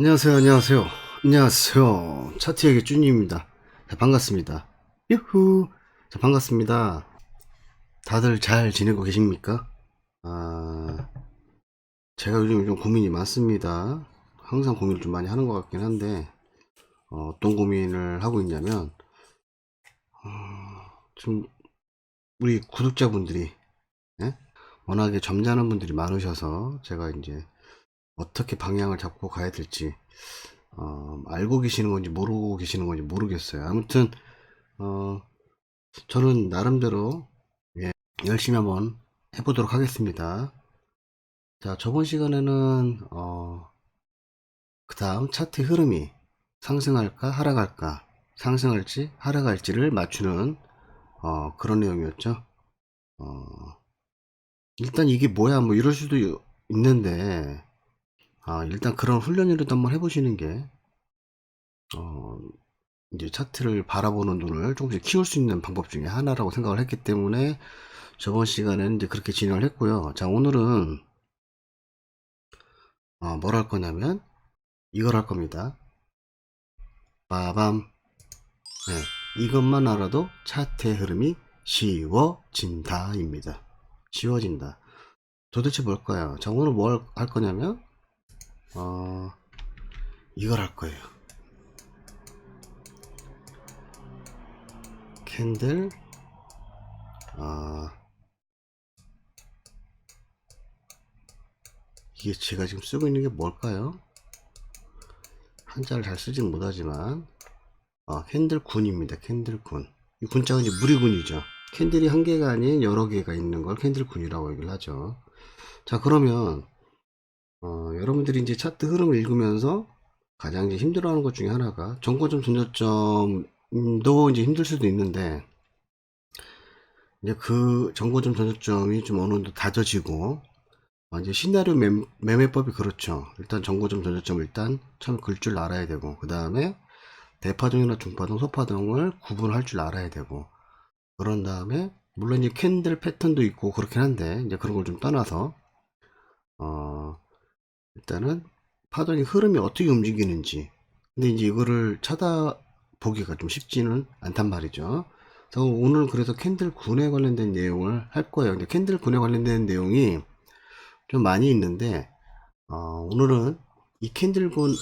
안녕하세요, 안녕하세요, 안녕하세요. 차트에게 쭈님입니다. 자, 반갑습니다. 유후. 자, 반갑습니다. 다들 잘 지내고 계십니까? 제가 요즘 좀 고민이 많습니다. 항상 고민을 좀 많이 하는 것 같긴 한데, 어떤 고민을 하고 있냐면, 좀, 우리 구독자분들이, 예? 워낙에 점잖은 분들이 많으셔서, 제가 이제 어떻게 방향을 잡고 가야 될지, 알고 계시는 건지 모르고 계시는 건지 모르겠어요. 아무튼, 어, 저는 나름대로 열심히 한번 해보도록 하겠습니다. 자, 저번 시간에는 그 다음 차트 흐름이 상승할까 하락할까, 상승할지 하락할지를 맞추는 그런 내용이었죠. 어, 일단 이게 뭐야 뭐 이럴 수도 있는데, 일단 그런 훈련이라도 한번 해보시는 게 어, 이제 차트를 바라보는 눈을 조금씩 키울 수 있는 방법 중에 하나라고 생각을 했기 때문에 저번 시간에는 이제 그렇게 진행을 했고요. 자, 오늘은 뭘 할 거냐면 이걸 할 겁니다. 빠밤. 네, 이것만 알아도 차트의 흐름이 쉬워진다 입니다. 쉬워진다. 도대체 뭘까요? 자, 오늘 뭘 할 거냐면 어, 이걸 할 거예요. 캔들 어, 이게 제가 지금 쓰고 있는 게 뭘까요? 한자를 잘 쓰진 못하지만 캔들 군입니다. 캔들 군. 이 군자가 이제 무리군이죠. 캔들이 한 개가 아닌 여러 개가 있는 걸 캔들 군이라고 얘기를 하죠. 자, 그러면 여러분들이 이제 차트 흐름을 읽으면서 가장 이제 힘들어하는 것 중에 하나가 정고점 전저점도 이제 힘들 수도 있는데, 이제 그 정고점 전저점이 좀 어느 정도 다져지고 이제 시나리오 매매법이 그렇죠. 일단 정고점 전저점을 일단 처음 글 줄 알아야 되고, 그 다음에 대파동이나 중파동, 소파동을 구분할 줄 알아야 되고, 그런 다음에 물론 이제 캔들 패턴도 있고 그렇긴 한데, 이제 그런 걸 좀 떠나서 어 일단은 파동의 흐름이 어떻게 움직이는지, 근데 이제 이거를 찾아보기가 좀 쉽지는 않단 말이죠. 그래서 오늘 그래서 캔들 군에 관련된 내용을 할 거예요. 근데 캔들 군에 관련된 내용이 좀 많이 있는데, 오늘은 이 캔들 군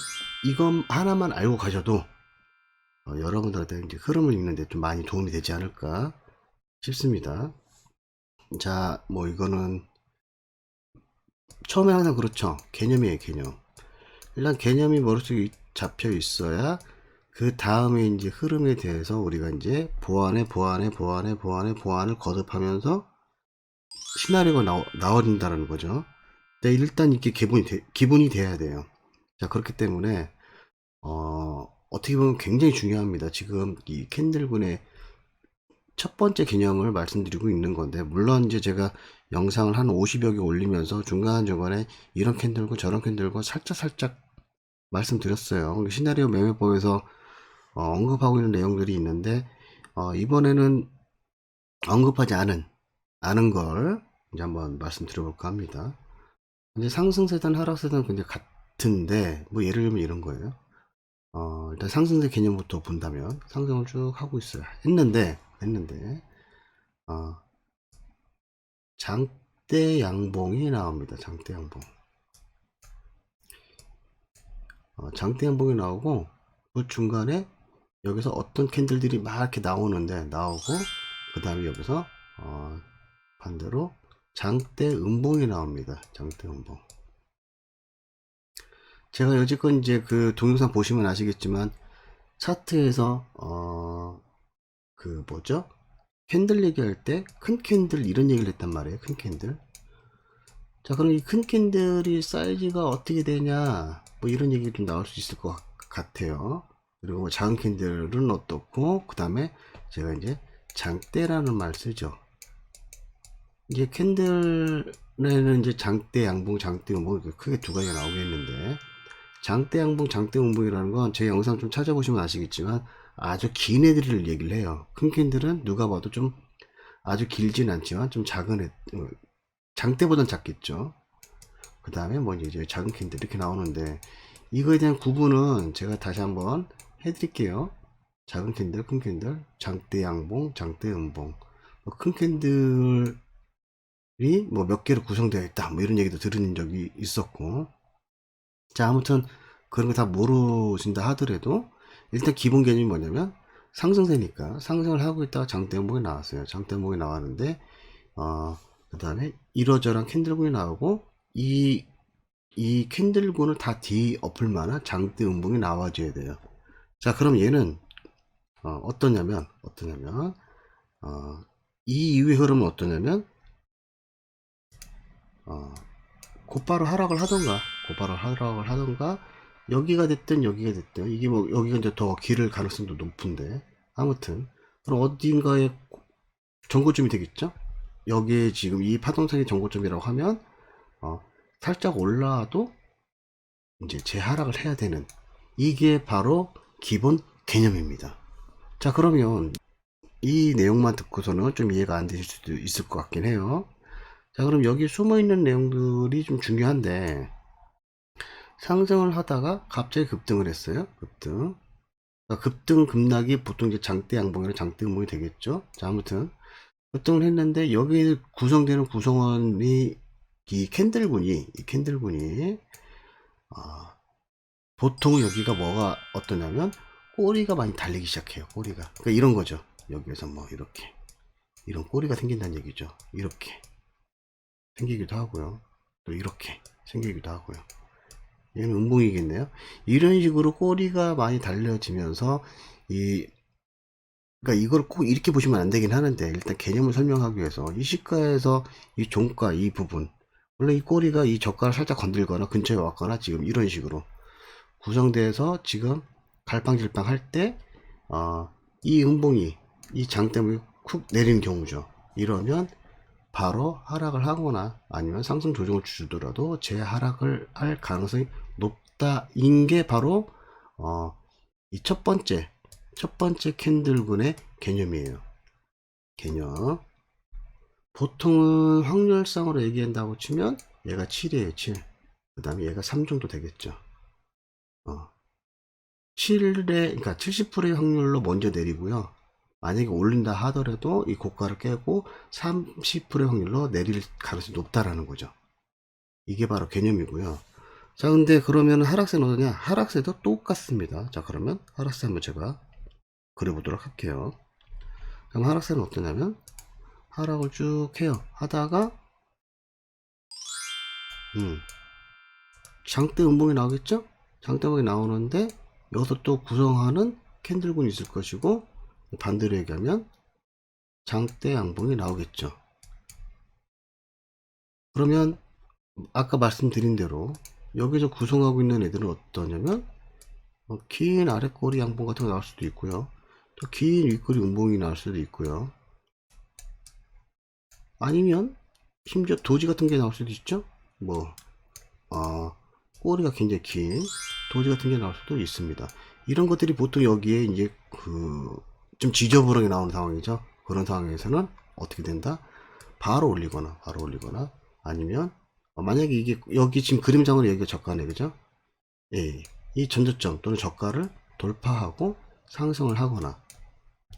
이것 하나만 알고 가셔도 여러분들한테 이제 흐름을 읽는데 좀 많이 도움이 되지 않을까 싶습니다. 자, 뭐 이거는 처음에 항상 그렇죠. 개념이에요, 개념. 일단 개념이 머릿속에 잡혀 있어야 그 다음에 이제 흐름에 대해서 우리가 이제 보완을 거듭하면서 시나리오가 나와진다는 거죠. 근데 일단 이게 기본이 돼야 돼요. 자, 그렇기 때문에 어떻게 보면 굉장히 중요합니다. 지금 이 캔들군의 첫 번째 개념을 말씀드리고 있는 건데, 물론 이제 제가 영상을 한 50여 개 올리면서 중간중간에 이런 캔들고 저런 캔들고 살짝 말씀드렸어요. 시나리오 매매법에서 언급하고 있는 내용들이 있는데, 이번에는 언급하지 않은 걸 이제 한번 말씀드려볼까 합니다. 이제 상승세단 하락세단 근데 같은데, 뭐 예를 들면 이런 거예요. 일단 상승세 개념부터 본다면 상승을 쭉 하고 있어요. 했는데 어, 장대 양봉이 나옵니다. 장대 양봉. 장대 양봉이 나오고, 그 중간에 여기서 어떤 캔들들이 막 이렇게 나오고, 그 다음에 여기서 반대로 장대 음봉이 나옵니다. 장대 음봉. 제가 여지껏 이제 그 동영상 보시면 아시겠지만, 차트에서 그 뭐죠? 캔들 얘기할 때 큰 캔들 이런 얘기를 했단 말이에요. 큰 캔들. 자, 그럼 이 큰 캔들이 사이즈가 어떻게 되냐, 뭐 이런 얘기 좀 나올 수 있을 것 같아요. 그리고 뭐 작은 캔들은 어떻고, 그 다음에 제가 이제 장대라는 말 쓰죠. 이게 캔들에는 이제 장대 양봉, 장대 음봉 크게 두 가지가 나오겠는데, 장대 양봉, 장대 음봉이라는 건 제 영상 좀 찾아보시면 아시겠지만 아주 긴 애들을 얘기를 해요. 큰 캔들은 누가 봐도 좀 아주 길진 않지만 좀 작은 애, 장대보단 작겠죠. 그 다음에 뭐 이제 작은 캔들 이렇게 나오는데, 이거에 대한 구분은 제가 다시 한번 해드릴게요. 작은 캔들, 큰 캔들, 장대 양봉, 장대 음봉. 큰 캔들이 뭐 몇 개로 구성되어 있다, 뭐 이런 얘기도 들은 적이 있었고. 자, 아무튼 그런 거 다 모르신다 하더라도 일단 기본 개념이 뭐냐면, 상승세니까 상승을 하고 있다가 장대 음봉이 나왔어요. 장대 음봉이 나왔는데 그 다음에 이러저러한 캔들군이 나오고, 이 캔들군을 다 뒤엎을 만한 장대 음봉이 나와줘야 돼요. 자, 그럼 얘는 어떠냐면 이 이후의 흐름은 어떠냐면, 곧바로 하락을 하던가 여기가 됐든 여기가 됐든, 이게 뭐 여기가 이제 더 길을 가능성도 높은데, 아무튼 그럼 어딘가에 정고점이 되겠죠. 여기에 지금 이 파동선이 정고점이라고 하면 살짝 올라와도 이제 재하락을 해야 되는, 이게 바로 기본 개념입니다. 자, 그러면 이 내용만 듣고서는 좀 이해가 안 되실 수도 있을 것 같긴 해요. 자, 그럼 여기 숨어 있는 내용들이 좀 중요한데, 상승을 하다가 갑자기 급등을 했어요. 급등. 그러니까 급등 급락이 보통 이제 장대 양봉이나 장대 음봉이 되겠죠. 자, 아무튼 급등을 했는데 여기 구성되는 구성원이 이 캔들군이 보통 여기가 뭐가 어떠냐면, 꼬리가 많이 달리기 시작해요. 꼬리가. 그러니까 이런 거죠. 여기에서 뭐 이렇게 이런 꼬리가 생긴다는 얘기죠. 이렇게 생기기도 하고요. 또 이렇게 생기기도 하고요. 얘는 음봉이겠네요. 이런 식으로 꼬리가 많이 달려지면서 그러니까 이걸 꼭 이렇게 보시면 안 되긴 하는데, 일단 개념을 설명하기 위해서 이 시가에서 이 종가 이 부분, 원래 이 꼬리가 이 저가를 살짝 건들거나 근처에 왔거나 지금 이런 식으로 구성돼서 지금 갈팡질팡 할 때, 이 음봉이 이 장대목이 쿡 내리는 경우죠. 이러면 바로 하락을 하거나 아니면 상승 조정을 주더라도 재하락을 할 가능성이 높다인 게 바로 이 첫 번째 캔들군의 개념이에요. 개념. 보통은 확률상으로 얘기한다고 치면 얘가 7이에요. 7. 그 다음에 얘가 3 정도 되겠죠. 7에, 그러니까 70%의 확률로 먼저 내리고요. 만약에 올린다 하더라도 이 고가를 깨고 30%의 확률로 내릴 가능성이 높다라는 거죠. 이게 바로 개념이고요. 자, 근데 그러면 하락세는 어떠냐? 하락세도 똑같습니다. 자, 그러면 하락세 한번 제가 그려보도록 할게요. 그럼 하락세는 어떠냐면, 하락을 쭉 해요. 하다가 장대 음봉이 나오겠죠? 장대 음봉이 나오는데 여기서 또 구성하는 캔들군이 있을 것이고, 반대로 얘기하면 장대 양봉이 나오겠죠. 그러면 아까 말씀드린 대로 여기서 구성하고 있는 애들은 어떠냐면, 긴 아랫꼬리 양봉 같은 거 나올 수도 있고요. 또 긴 윗꼬리 음봉이 나올 수도 있고요. 아니면 심지어 도지 같은 게 나올 수도 있죠. 뭐 꼬리가 굉장히 긴 도지 같은 게 나올 수도 있습니다. 이런 것들이 보통 여기에 이제 좀 지저분하게 나오는 상황이죠. 그런 상황에서는 어떻게 된다? 바로 올리거나 아니면 만약에 이게 여기 지금 그림상으로 여기가 저가네, 그죠? 예, 이 전저점 또는 저가를 돌파하고 상승을 하거나,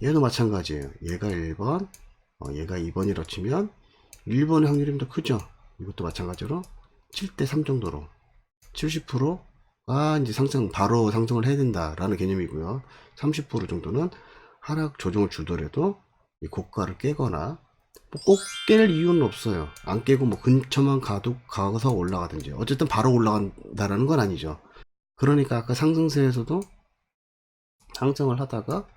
얘도 마찬가지예요. 얘가 1번, 얘가 2번이라 치면 1번의 확률이 좀 더 크죠. 이것도 마찬가지로 7대 3 정도로 70%가 이제 바로 상승을 해야 된다라는 개념이고요. 30% 정도는 하락 조정을 주더라도 이 고가를 깨거나, 꼭 깰 이유는 없어요. 안 깨고 뭐 근처만 가서 올라가든지, 어쨌든 바로 올라간다라는 건 아니죠. 그러니까 아까 상승세에서도 상승을 하다가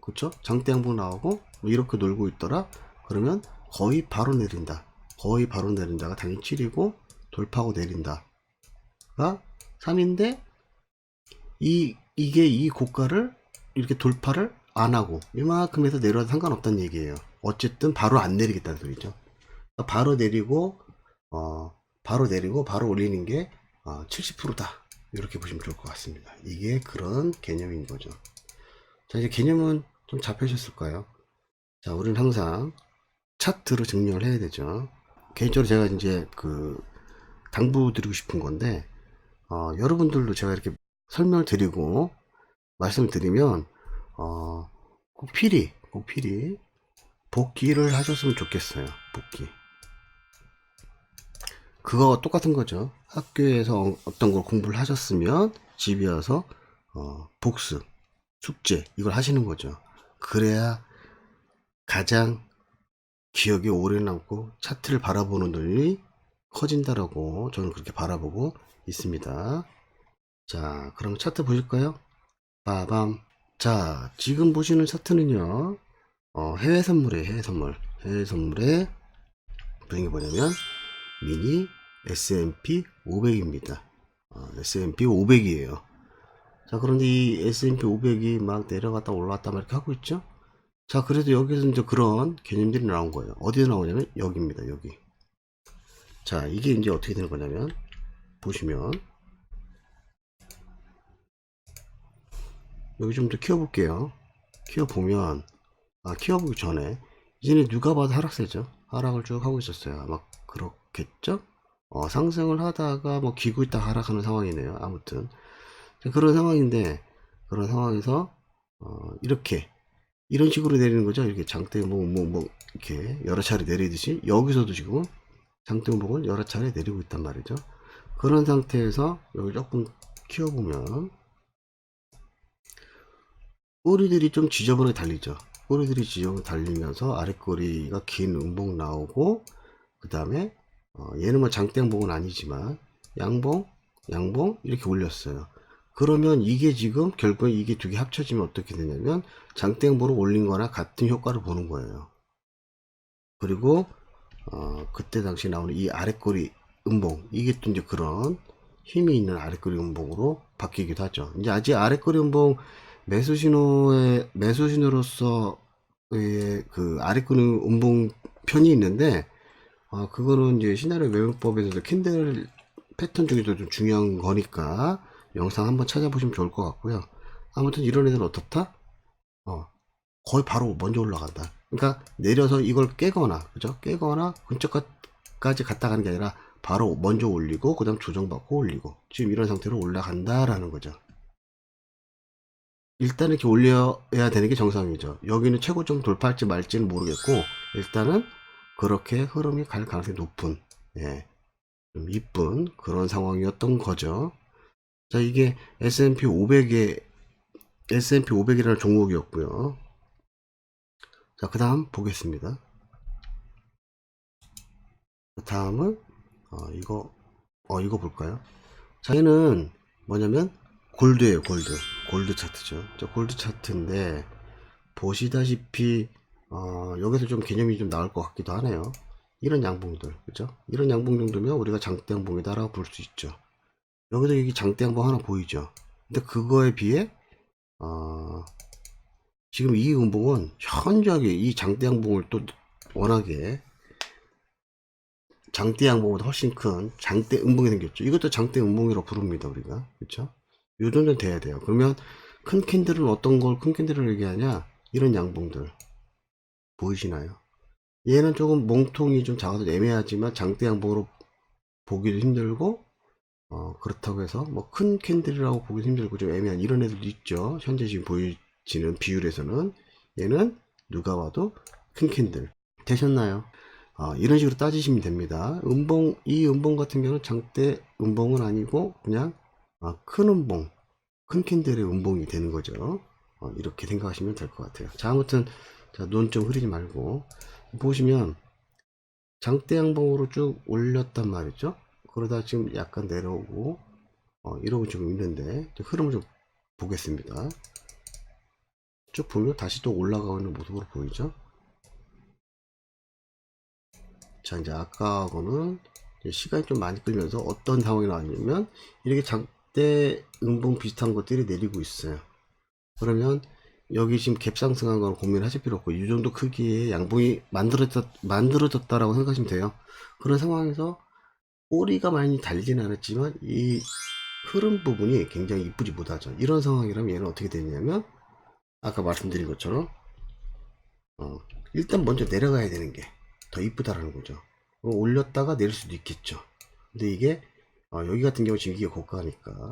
그쵸? 장대 양봉 나오고 뭐 이렇게 놀고 있더라. 그러면 거의 바로 내린다가 당연히 7이고, 돌파하고 내린다가 3인데, 이게 이 고가를 이렇게 돌파를 안 하고 이만큼 해서 내려와도 상관없다는 얘기예요. 어쨌든 바로 안 내리겠다는 소리죠. 그러니까 바로 내리고 바로 올리는 게 70%다. 이렇게 보시면 좋을 것 같습니다. 이게 그런 개념인 거죠. 자, 이제 개념은 좀 잡히셨을까요? 자, 우리는 항상 차트로 증명을 해야 되죠. 개인적으로 제가 이제 당부드리고 싶은 건데, 여러분들도 제가 이렇게 설명을 드리고 말씀을 드리면 꼭 필히 복귀를 하셨으면 좋겠어요. 복귀. 그거 똑같은 거죠. 학교에서 어떤 걸 공부를 하셨으면 집에 와서 복습, 숙제 이걸 하시는 거죠. 그래야 가장 기억에 오래 남고 차트를 바라보는 눈이 커진다라고 저는 그렇게 바라보고 있습니다. 자, 그럼 차트 보실까요? 빠밤. 자, 지금 보시는 차트는요, 해외 선물이에요, 해외 선물. 해외 선물에 무슨 게 뭐냐면, 미니 S&P 500입니다. S&P 500이에요. 자, 그런데 이 S&P 500이 막 내려갔다 올라갔다 막 이렇게 하고 있죠? 자, 그래도 여기서 이제 그런 개념들이 나온 거예요. 어디에 나오냐면, 여기입니다, 여기. 자, 이게 이제 어떻게 되는 거냐면, 보시면, 여기 좀 더 키워볼게요. 키워보면, 키워보기 전에, 이제는 누가 봐도 하락세죠. 하락을 쭉 하고 있었어요. 아마 그렇겠죠? 상승을 하다가 뭐 기고 있다 하락하는 상황이네요. 아무튼. 그런 상황인데, 그런 상황에서, 이렇게, 이런 식으로 내리는 거죠. 이렇게 장대봉, 이렇게 여러 차례 내리듯이, 여기서도 지금 장대봉을 여러 차례 내리고 있단 말이죠. 그런 상태에서 여기 조금 키워보면, 꼬리들이 좀 지저분하게 달리죠. 꼬리들이 지저분하게 달리면서 아랫꼬리가 긴 음봉 나오고, 그 다음에 얘는 뭐 장대양봉은 아니지만 양봉 이렇게 올렸어요. 그러면 이게 지금 결국에 이게 두 개 합쳐지면 어떻게 되냐면 장대양봉을 올린 거나 같은 효과를 보는 거예요. 그리고 그때 당시 나오는 이 아랫꼬리 음봉, 이게 또 이제 그런 힘이 있는 아랫꼬리 음봉으로 바뀌기도 하죠. 이제 아직 아랫꼬리 음봉 매수 신호로서의 그 아랫꼬리 음봉 편이 있는데, 그거는 이제 시나리오 매매법에서도 캔들 패턴 중에도 좀 중요한 거니까 영상 한번 찾아보시면 좋을 것 같고요. 아무튼 이런 애들은 어떻다? 거의 바로 먼저 올라간다. 그러니까 내려서 이걸 깨거나, 그죠? 깨거나 근처까지 갔다 가는 게 아니라 바로 먼저 올리고 그 다음 조정받고 올리고 지금 이런 상태로 올라간다라는 거죠. 일단 이렇게 올려야 되는 게 정상이죠. 여기는 최고점 돌파할지 말지는 모르겠고 일단은 그렇게 흐름이 갈 가능성이 높은, 예, 좀 이쁜 그런 상황이었던 거죠. 자, 이게 S&P 500이라는 종목이었고요. 자, 그 다음 보겠습니다. 그 다음은 이거 볼까요? 자, 얘는 뭐냐면 골드예요. 골드 차트죠. 저 골드 차트인데 보시다시피 여기서 좀 개념이 좀 나올 것 같기도 하네요. 이런 양봉들, 그죠? 이런 양봉 정도면 우리가 장대 양봉이다라고 볼 수 있죠. 여기도 여기 장대 양봉 하나 보이죠? 근데 그거에 비해 지금 이 음봉은 현저하게 이 장대 양봉을 또 워낙에 장대 양봉보다 훨씬 큰 장대 음봉이 생겼죠. 이것도 장대 음봉이라고 부릅니다, 우리가. 그쵸? 요 정도는 돼야 돼요. 그러면 큰 캔들은 어떤 걸 큰 캔들을 얘기하냐? 이런 양봉들 보이시나요? 얘는 조금 몸통이 좀 작아서 애매하지만 장대 양봉으로 보기도 힘들고, 그렇다고 해서 뭐 큰 캔들이라고 보기도 힘들고 좀 애매한 이런 애들도 있죠. 현재 지금 보이지는 비율에서는 얘는 누가 봐도 큰 캔들 되셨나요? 이런 식으로 따지시면 됩니다. 이 음봉 같은 경우는 장대 음봉은 아니고 그냥 큰 음봉, 큰 캔들의 음봉이 되는 거죠. 이렇게 생각하시면 될 것 같아요. 자, 아무튼 자, 눈 좀 흐리지 말고 보시면 장대 양봉으로 쭉 올렸단 말이죠. 그러다 지금 약간 내려오고 이러고 지금 있는데 흐름을 좀 보겠습니다. 쭉 보면 다시 또 올라가고 있는 모습으로 보이죠. 자, 이제 아까하고는 시간이 좀 많이 끌면서 어떤 상황이 나왔냐면 이렇게 장대 음봉 비슷한 것들이 내리고 있어요. 그러면 여기 지금 갭 상승한 걸 고민하실 필요 없고 이 정도 크기의 양봉이 만들어졌다라고 생각하시면 돼요. 그런 상황에서 꼬리가 많이 달지는 않았지만 이 흐름 부분이 굉장히 이쁘지 못하죠. 이런 상황이라면 얘는 어떻게 되냐면 아까 말씀드린 것처럼 일단 먼저 내려가야 되는 게 더 이쁘다라는 거죠. 올렸다가 내릴 수도 있겠죠. 근데 이게 여기 같은 경우 지금 이게 고가니까.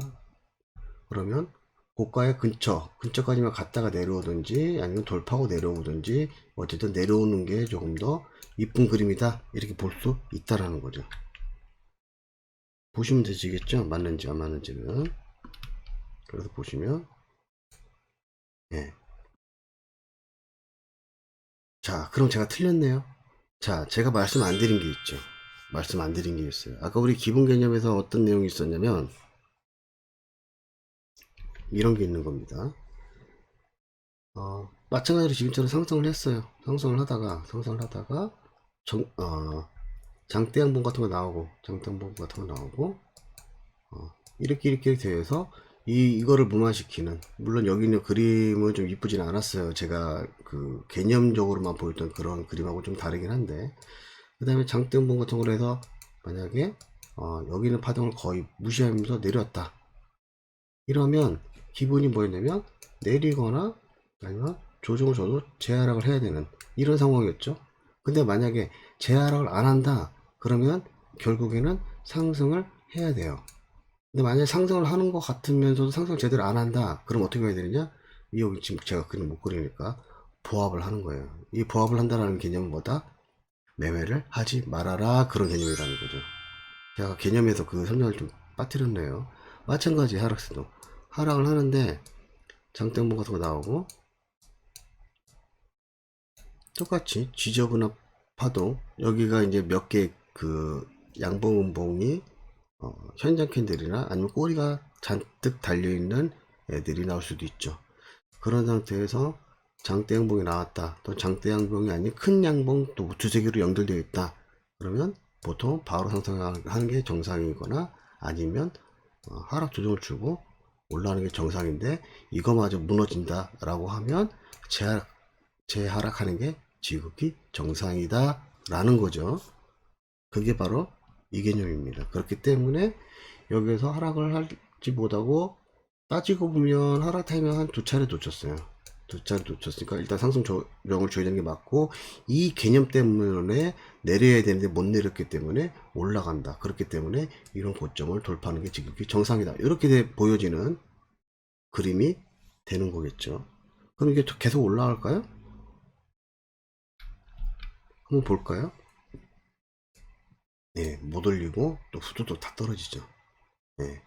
그러면 고가의 근처까지만 갔다가 내려오든지 아니면 돌파하고 내려오든지 어쨌든 내려오는 게 조금 더 이쁜 그림이다. 이렇게 볼 수 있다라는 거죠. 보시면 되시겠죠? 맞는지 안 맞는지는. 그래서 보시면, 예. 자, 그럼 제가 틀렸네요. 자, 제가 말씀 안 드린 게 있죠. 말씀 안 드린 게 있어요. 아까 우리 기본 개념에서 어떤 내용이 있었냐면, 이런 게 있는 겁니다. 마찬가지로 지금처럼 상승을 했어요. 상승을 하다가, 장대 양봉 같은 거 나오고, 이렇게 되어서, 이거를 무마시키는, 물론 여기 있는 그림은 좀 이쁘진 않았어요. 제가 그 개념적으로만 보였던 그런 그림하고 좀 다르긴 한데, 그 다음에 장대 양봉 같은 거로 해서, 만약에, 여기 있는 파동을 거의 무시하면서 내렸다. 이러면, 기분이 뭐였냐면, 내리거나, 아니면 조정을 줘도 재하락을 해야 되는 이런 상황이었죠. 근데 만약에 재하락을 안 한다 그러면 결국에는 상승을 해야 돼요. 근데 만약에 상승을 하는 것 같으면서도 상승을 제대로 안 한다 그럼 어떻게 해야 되느냐, 이 여기 지금 제가 그림 못 그리니까 보합을 하는 거예요. 이 보합을 한다는 개념은 뭐다? 매매를 하지 말아라, 그런 개념이라는 거죠. 제가 개념에서 그 설명을 좀 빠뜨렸네요. 마찬가지 하락세도 하락을 하는데 장대봉 같은 거 나오고 똑같이 지저분한 파동, 여기가 이제 몇 개 그 양봉 음봉이 현장 캔들이나 아니면 꼬리가 잔뜩 달려있는 애들이 나올 수도 있죠. 그런 상태에서 장대 양봉이 나왔다, 또 장대 양봉이 아닌 큰 양봉 또 두세 개로 연결되어 있다 그러면 보통 바로 상승하는 게 정상이거나 아니면 하락 조정을 주고 올라가는 게 정상인데, 이거마저 무너진다 라고 하면 재하락하는 게 지극히 정상이다 라는 거죠. 그게 바로 이 개념입니다. 그렇기 때문에 여기에서 하락을 하지 못하고 따지고 보면 하락 타이밍 한 두 차례 놓쳤어요. 두 차례 놓쳤으니까 일단 상승 조정을 줘야 되는 게 맞고, 이 개념 때문에 내려야 되는데 못 내렸기 때문에 올라간다. 그렇기 때문에 이런 고점을 돌파하는 게 지극히 정상이다. 이렇게 보여지는 그림이 되는 거겠죠. 그럼 이게 계속 올라갈까요? 한번 볼까요? 네, 못 올리고 또 후두도 다 떨어지죠. 네.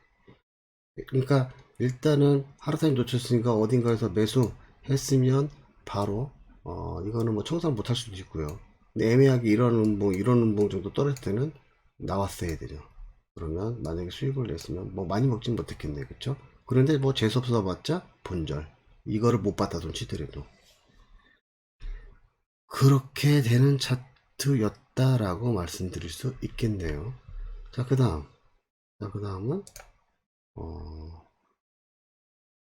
그러니까 일단은 하루타임 놓쳤으니까 어딘가에서 매수했으면 바로 이거는 뭐 청산 못할 수도 있고요. 근데 애매하게 이런 음봉 정도 떨어질 때는 나왔어야 되죠. 그러면 만약에 수익을 냈으면 뭐 많이 먹진 못했겠네, 그쵸? 그런데 뭐 재수없어 봤자 본절, 이거를 못 받아도 치더라도 그렇게 되는 차트였다라고 말씀드릴 수 있겠네요. 자, 그 다음은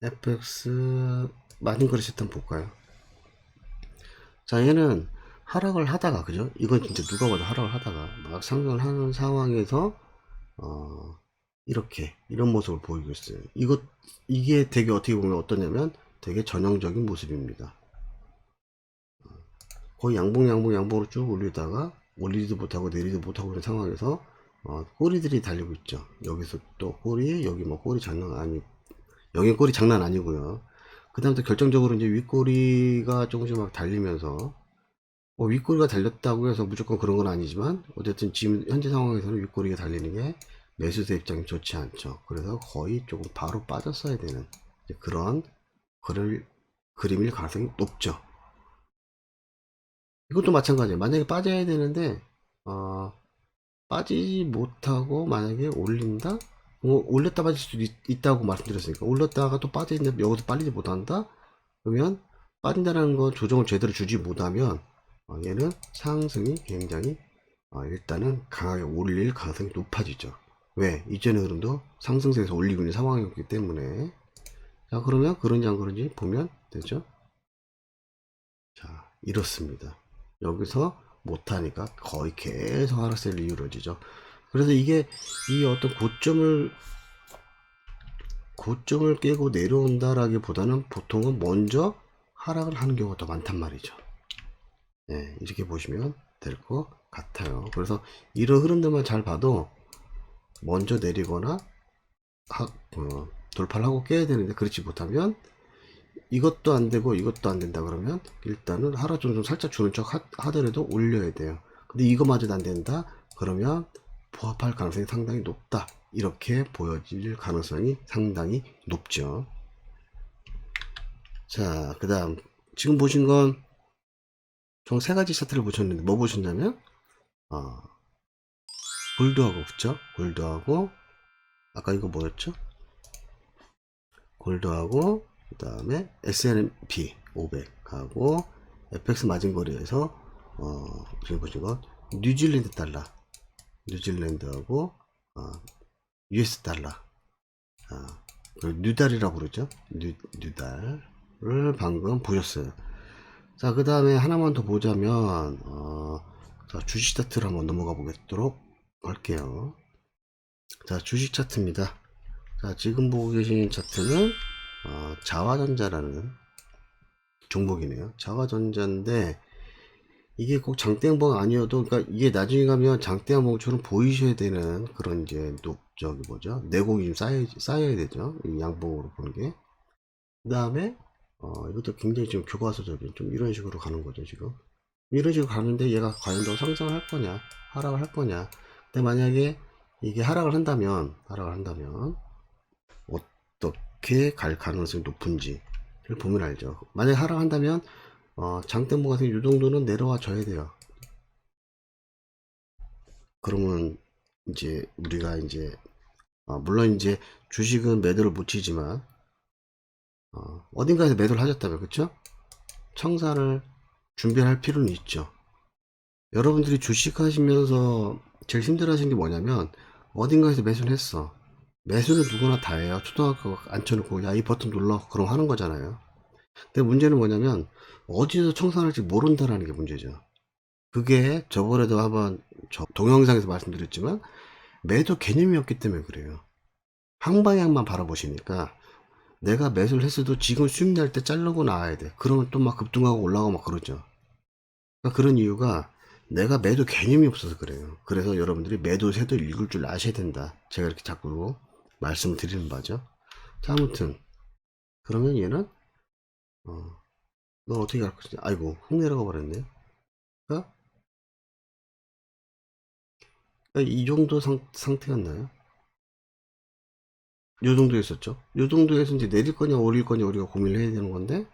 FX 마진 그릇 한번 볼까요? 자, 얘는 하락을 하다가, 그죠? 이건 진짜 누가 봐도 하락을 하다가 막 상승을 하는 상황에서 이런 모습을 보이고 있어요. 이게 되게 어떻게 보면 어떠냐면 되게 전형적인 모습입니다. 거의 양봉으로 쭉 올리다가 올리지도 못하고 내리지도 못하고 있는 상황에서 꼬리들이 달리고 있죠. 여기서 또 꼬리, 여기 뭐 꼬리 장난 아니, 여기 꼬리 장난 아니고요. 그 다음부터 결정적으로 이제 윗꼬리가 조금씩 막 달리면서, 뭐 윗꼬리가 달렸다고 해서 무조건 그런 건 아니지만 어쨌든 지금 현재 상황에서는 윗꼬리가 달리는 게 매수세 입장이 좋지 않죠. 그래서 거의 조금 바로 빠졌어야 되는 그런 그림일 가능성이 높죠. 이것도 마찬가지예요. 만약에 빠져야 되는데 빠지지 못하고 만약에 올린다? 올렸다 빠질 수도 있다고 말씀드렸으니까, 올렸다가 또 빠져있는데 여기서 빠지지 못한다? 그러면 빠진다는 거 조정을 제대로 주지 못하면 얘는 상승이 굉장히 일단은 강하게 올릴 가능성이 높아지죠. 왜? 이전의 흐름도 상승세에서 올리고 있는 상황이었기 때문에. 자, 그러면 그런지 안 그런지 보면 되죠. 자, 이렇습니다. 여기서 못하니까 거의 계속 하락세를 이루어지죠. 그래서 이게 이 어떤 고점을 깨고 내려온다라기보다는 보통은 먼저 하락을 하는 경우가 더 많단 말이죠. 네, 이렇게 보시면 될 것 같아요. 그래서 이런 흐름들만 잘 봐도 먼저 내리거나 돌파를 하고 깨야 되는데 그렇지 못하면 이것도 안 되고 이것도 안 된다 그러면 일단은 하락 좀 살짝 주는 척 하더라도 올려야 돼요. 근데 이거마저도 안 된다 그러면 부합할 가능성이 상당히 높다. 이렇게 보여질 가능성이 상당히 높죠. 자, 그 다음 지금 보신 건 총 3가지 차트를 보셨는데 뭐 보셨냐면 골드하고 그쵸? 골드하고 아까 이거 뭐였죠? 골드하고 그 다음에 S&P 500하고 FX 마진거리에서 지금 보신 건 뉴질랜드 달러, 뉴질랜드하고 US 달러, 뉴달이라고 그러죠. 뉴달을 방금 보셨어요. 자, 그 다음에 하나만 더 보자면 자, 주식 차트를 한번 넘어가 보도록 할게요. 자, 주식 차트입니다. 자, 지금 보고 계신 차트는 자화전자라는 종목이네요. 자화전자인데 이게 꼭 장대양봉 아니어도, 그러니까 이게 나중에 가면 장대양봉처럼 보이셔야 되는 그런 이제 저기 뭐죠, 내공이 좀 쌓여야 되죠. 이 양봉으로 보는 게. 그 다음에 이것도 굉장히 좀 교과서적인 좀 이런 식으로 가는 거죠. 지금 이런 식으로 가는데 얘가 과연 더 상승을 할 거냐 하락을 할 거냐. 근데 만약에 이게 하락을 한다면 어떻게 갈 가능성이 높은지를 보면 알죠. 만약에 하락한다면 장대모 같은 이 정도는 내려와 줘야 돼요. 그러면 이제 우리가 이제 물론 이제 주식은 매도를 못 치지만 어딘가에서 매도를 하셨다면 그쵸? 청산을 준비할 필요는 있죠. 여러분들이 주식 하시면서 제일 힘들어 하시는 게 뭐냐면 어딘가에서 매수를 했어. 매수는 누구나 다 해요. 초등학교 앉혀놓고 야 이 버튼 눌러 그럼 하는 거잖아요. 근데 문제는 뭐냐면 어디서 청산할지 모른다라는 게 문제죠. 그게 저번에도 한번 동영상에서 말씀드렸지만 매도 개념이 없기 때문에 그래요. 한 방향만 바라보시니까 내가 매수를 했어도 지금 수익 날 때 자르고 나와야 돼. 그러면 또 막 급등하고 올라가고 막 그러죠. 그러니까 그런 이유가 내가 매도 개념이 없어서 그래요. 그래서 여러분들이 매도 세도 읽을 줄 아셔야 된다. 제가 이렇게 자꾸 말씀을 드리는 바죠. 자, 아무튼 그러면 얘는 너 어떻게 갈 거지? 아이고 훅 내려가 버렸네. 그러니까 이 정도 상태였나요? 요 정도 였었죠. 요 정도에서 이제 내릴 거냐 올릴 거냐 우리가 고민을 해야 되는 건데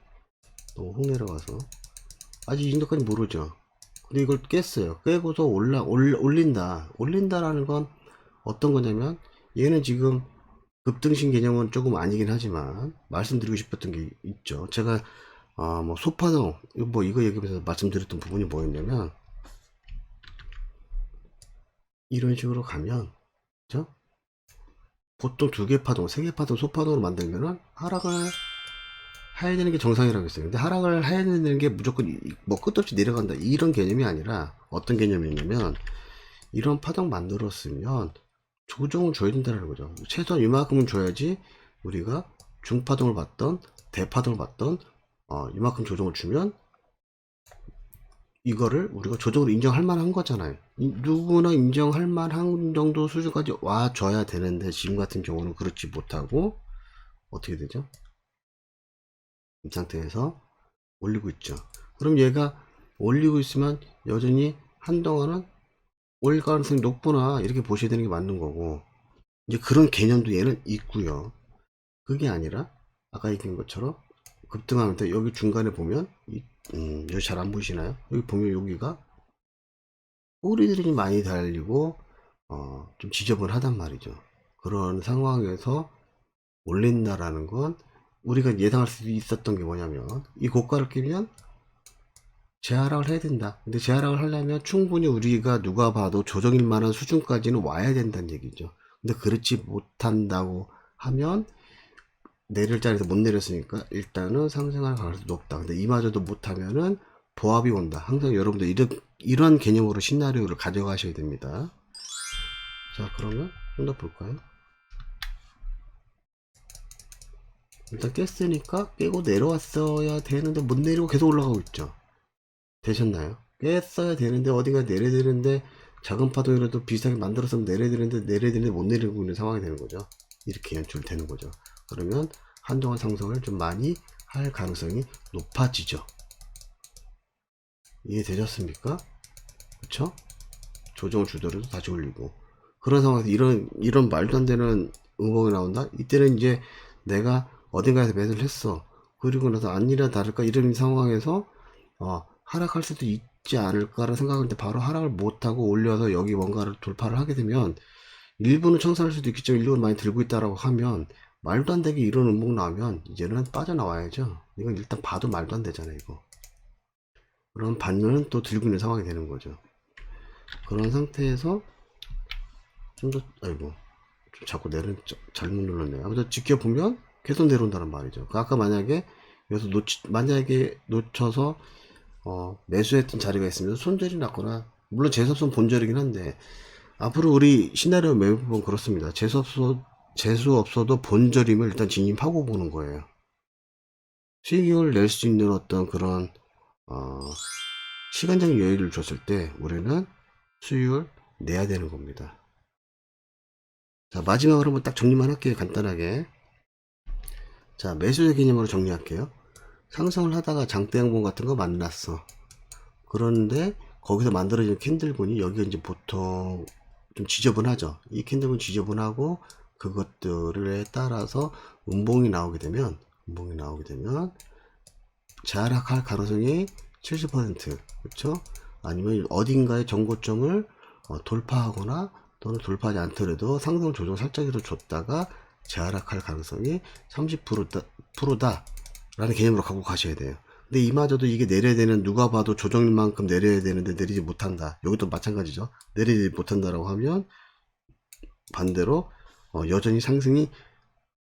너무 훅 내려가서 아직 이 정도까지 모르죠. 근데 이걸 깼어요. 깨고서 올린다라는 건 어떤 거냐면 얘는 지금 급등신 개념은 조금 아니긴 하지만 말씀드리고 싶었던 게 있죠. 제가 뭐 소파동 뭐 이거 얘기하면서 말씀드렸던 부분이 뭐였냐면 이런 식으로 가면 그죠? 보통 2개 파동, 3개 파동, 소파동으로 만들면은 하락을 해야 되는 게 정상이라고 했어요. 근데 하락을 해야 되는 게 무조건 뭐 끝없이 내려간다 이런 개념이 아니라 어떤 개념이냐면 이런 파동 만들었으면 조정을 줘야 된다는 거죠. 최소한 이만큼은 줘야지 우리가 중파동을 받던 대파동을 받던 이만큼 조정을 주면 이거를 우리가 조정으로 인정할 만한 거잖아요. 누구나 인정할 만한 정도 수준까지 와줘야 되는데 지금 같은 경우는 그렇지 못하고 어떻게 되죠? 이 상태에서 올리고 있죠. 그럼 얘가 올리고 있으면 여전히 한동안은 올 가능성이 높구나 이렇게 보셔야 되는 게 맞는 거고 이제 그런 개념도 얘는 있고요. 그게 아니라 아까 얘기한 것처럼 급등하는데 여기 중간에 보면 여기 잘 안 보이시나요? 여기 보면 여기가 꼬리들이 좀 많이 달리고 좀 지저분하단 말이죠. 그런 상황에서 올린다라는 건 우리가 예상할 수 있었던 게 뭐냐면 이 고가를 끼면 재하락을 해야 된다. 근데 재하락을 하려면 충분히 우리가 누가 봐도 조정일 만한 수준까지는 와야 된다는 얘기죠. 근데 그렇지 못한다고 하면 내릴 자리에서 못 내렸으니까 일단은 상승할 가능성이 높다. 근데 이마저도 못하면은 보합이 온다. 항상 여러분들 이런 개념으로 시나리오를 가져가셔야 됩니다. 자, 그러면 좀 더 볼까요? 일단 깼으니까 깨고 내려왔어야 되는데 못 내리고 계속 올라가고 있죠. 되셨나요? 깼어야 되는데 어디가 내려야 되는데 작은 파동이라도 비슷하게 만들어서 내려야 되는데 못 내리고 있는 상황이 되는 거죠. 이렇게 연출되는 거죠. 그러면 한동안 상승을 좀 많이 할 가능성이 높아지죠. 이해되셨습니까? 그쵸? 조정을 주더라도 다시 올리고, 그런 상황에서 이런 말도 안 되는 음봉이 나온다? 이때는 이제 내가 어딘가에서 매수를 했어. 그리고 나서 아니나 다를까 이런 상황에서 하락할 수도 있지 않을까라는 생각하는데 바로 하락을 못하고 올려서 여기 뭔가를 돌파를 하게 되면, 일부는 청산할 수도 있겠지만 일부는 많이 들고 있다라고 하면, 말도 안 되게 이런 음봉 나오면 이제는 빠져나와야죠. 이건 일단 봐도 말도 안 되잖아요, 이거. 그럼 반면은 또 들고 있는 상황이 되는 거죠. 그런 상태에서 좀 더, 아이고, 좀 자꾸 잘못 눌렀네요. 아무튼 지켜보면 계속 내려온다는 말이죠. 아까 만약에 여기서 만약에 놓쳐서 매수했던 자리가 있으면 손절이 났거나, 물론 재수없으면 본절이긴 한데, 앞으로 우리 시나리오 매매법은 그렇습니다. 재수 없어도 본절이면 일단 진입하고 보는 거예요. 수익을 낼 수 있는 어떤 그런 시간적인 여유를 줬을 때 우리는 수익을 내야 되는 겁니다. 자, 마지막으로 한번 딱 정리만 할게요. 간단하게. 자, 매수의 개념으로 정리할게요. 상승을 하다가 장대 양봉 같은 거 만났어. 그런데 거기서 만들어진 캔들군이 여기가 이제 보통 좀 지저분하죠. 이 캔들군 지저분하고, 그것들에 따라서 음봉이 나오게 되면 재하락할 가능성이 70%, 그렇죠? 아니면 어딘가의 정고점을 돌파하거나, 또는 돌파하지 않더라도 상승 조정 살짝이라도 줬다가 재하락할 가능성이 30%다 라는 개념으로 갖고 가셔야 돼요. 근데 이마저도 이게 내려야 되는, 누가 봐도 조정만큼 내려야 되는데 내리지 못한다. 여기도 마찬가지죠. 내리지 못한다라고 하면 반대로 여전히 상승이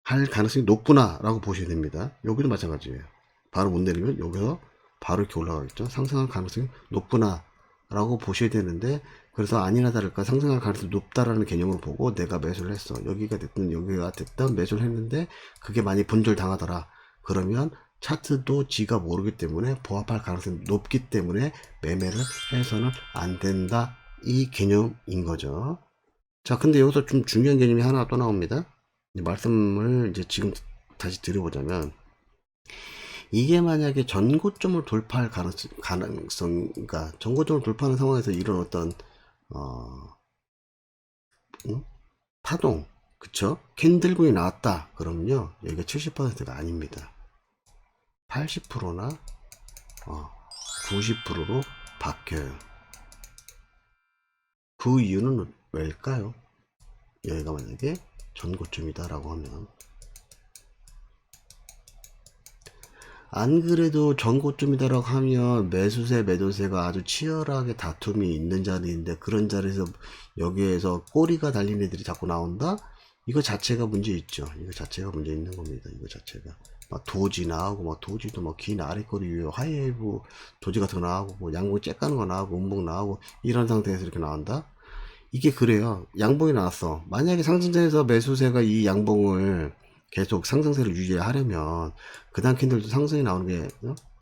할 가능성이 높구나 라고 보셔야 됩니다. 여기도 마찬가지예요. 바로 못 내리면 여기서 바로 이렇게 올라가겠죠. 상승할 가능성이 높구나 라고 보셔야 되는데, 그래서 아니나 다를까 상승할 가능성이 높다라는 개념으로 보고 내가 매수를 했어. 여기가 됐든 매수를 했는데 그게 많이 분절 당하더라. 그러면 차트도 지가 모르기 때문에 보합할 가능성이 높기 때문에 매매를 해서는 안 된다, 이 개념인 거죠. 자, 근데 여기서 좀 중요한 개념이 하나 또 나옵니다. 말씀을 이제 지금 다시 드려보자면, 이게 만약에 전고점을 돌파할 가능성, 그러니까 전고점을 돌파하는 상황에서 이런 어떤 파동, 그쵸? 캔들군이 나왔다 그러면요, 여기가 70%가 아닙니다. 80%나 90%로 바뀌어요. 그 이유는 왜일까요? 여기가 만약에 전고점이다 라고 하면, 안 그래도 전고점이다라고 하면 매수세 매도세가 아주 치열하게 다툼이 있는 자리인데, 그런 자리에서 여기에서 꼬리가 달린 애들이 자꾸 나온다? 이거 자체가 문제 있죠. 이거 자체가 문제 있는 겁니다. 이거 자체가 막 도지 나오고, 막 도지도 막 긴 아래꼬리 위에 하이웨이브 도지 같은 거 나오고, 뭐 양봉 째까는 거 나오고, 음봉 나오고, 이런 상태에서 이렇게 나온다? 이게 그래요. 양봉이 나왔어. 만약에 상승세에서 매수세가 이 양봉을 계속 상승세를 유지하려면 그 다음 캔들도 상승이 나오는 게,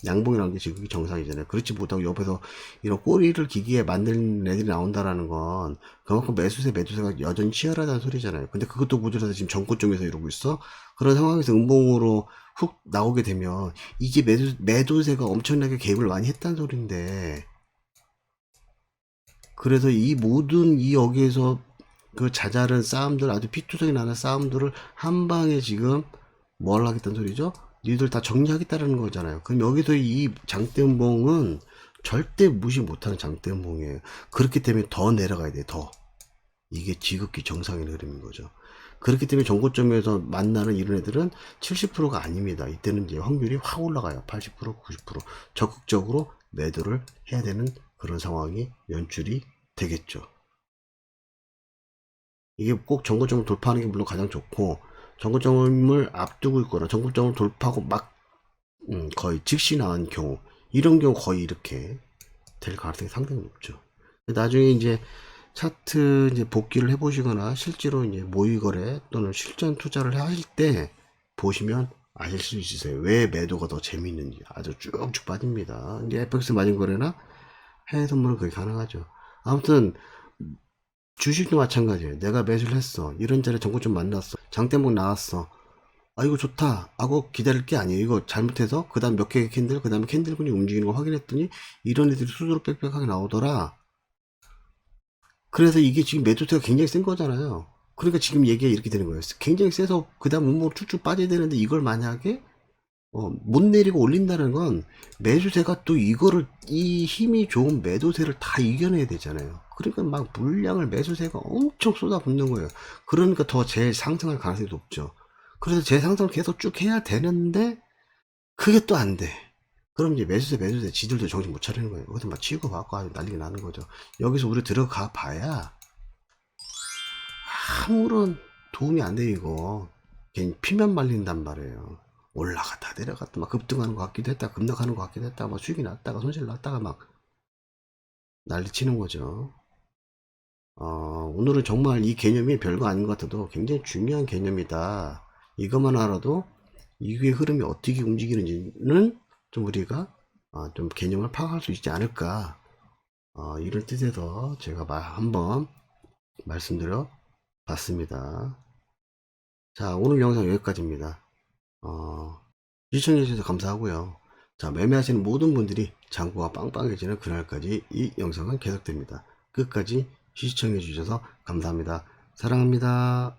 양봉이 나오는 게 지금 정상이잖아요. 그렇지 못하고 옆에서 이런 꼬리를 기기에 만드는 애들이 나온다라는 건 그만큼 매수세가 여전히 치열하다는 소리잖아요. 근데 그것도 모자라서 지금 전고점에서 이러고 있어. 그런 상황에서 음봉으로 훅 나오게 되면 이게 매도세가 엄청나게 개입을 많이 했다는 소리인데, 그래서 이 모든 여기에서 그 자잘한 싸움들, 아주 피투성이 나는 싸움들을 한 방에 지금 뭘 하겠다는 소리죠? 니들 다 정리하겠다는 거잖아요. 그럼 여기서 이 장대음봉은 절대 무시 못하는 장대음봉이에요. 그렇기 때문에 더 내려가야 돼, 더. 이게 지극히 정상의 흐름인 거죠. 그렇기 때문에 정고점에서 만나는 이런 애들은 70%가 아닙니다. 이때는 이제 확률이 확 올라가요. 80%, 90%. 적극적으로 매도를 해야 되는 그런 상황이 연출이 되겠죠. 이게 꼭 정고점을 돌파하는 게 물론 가장 좋고, 정고점을 앞두고 있거나 정고점을 돌파하고 막 거의 즉시 나온 경우, 이런 경우 거의 이렇게 될 가능성이 상당히 높죠. 나중에 이제 차트 이제 복귀를 해보시거나 실제로 이제 모의거래 또는 실전 투자를 하실 때 보시면 아실 수 있으세요. 왜 매도가 더 재밌는지. 아주 쭉쭉 빠집니다. 이제 FX 마진 거래나 해외 선물은 그게 가능하죠. 아무튼 주식도 마찬가지예요. 내가 매수를 했어. 이런 자리 정고 좀 만났어. 장대목 나왔어. 아, 이거 좋다 하고 기다릴 게 아니에요. 이거 잘못해서 그 다음 몇 개의 캔들, 그 다음에 캔들군이 움직이는 거 확인했더니 이런 애들이 수두룩 빽빽하게 나오더라. 그래서 이게 지금 매도세가 굉장히 센 거잖아요. 그러니까 지금 얘기가 이렇게 되는 거예요. 굉장히 세서 그 다음 음모로 쭉쭉 빠져야 되는데 이걸 만약에 못 내리고 올린다는 건 매수세가 또 이거를 이 힘이 좋은 매도세를 다 이겨내야 되잖아요. 그러니까 막 물량을 매수세가 엄청 쏟아붓는 거예요. 그러니까 더 제일 상승할 가능성이 높죠. 그래서 재상승을 계속 쭉 해야 되는데 그게 또 안 돼. 그럼 이제 매수세 지들도 정신 못 차리는 거예요. 거기서 막 치고 받고 아주 난리가 나는 거죠. 여기서 우리 들어가 봐야 아무런 도움이 안 돼. 이거 괜히 피면 말린단 말이에요. 올라갔다 내려갔다 막 급등하는 것 같기도 했다 급락하는 것 같기도 했다 막 수익이 났다가 손실 났다가 막 난리 치는 거죠. 오늘은 정말 이 개념이 별거 아닌 것 같아도 굉장히 중요한 개념이다. 이것만 알아도 이게 흐름이 어떻게 움직이는지는 좀 우리가 좀 개념을 파악할 수 있지 않을까. 이런 뜻에서 제가 한번 말씀드려 봤습니다. 자, 오늘 영상 여기까지입니다. 시청해주셔서 감사하고요. 자, 매매하시는 모든 분들이 장구가 빵빵해지는 그날까지 이 영상은 계속됩니다. 끝까지 시청해주셔서 감사합니다. 사랑합니다.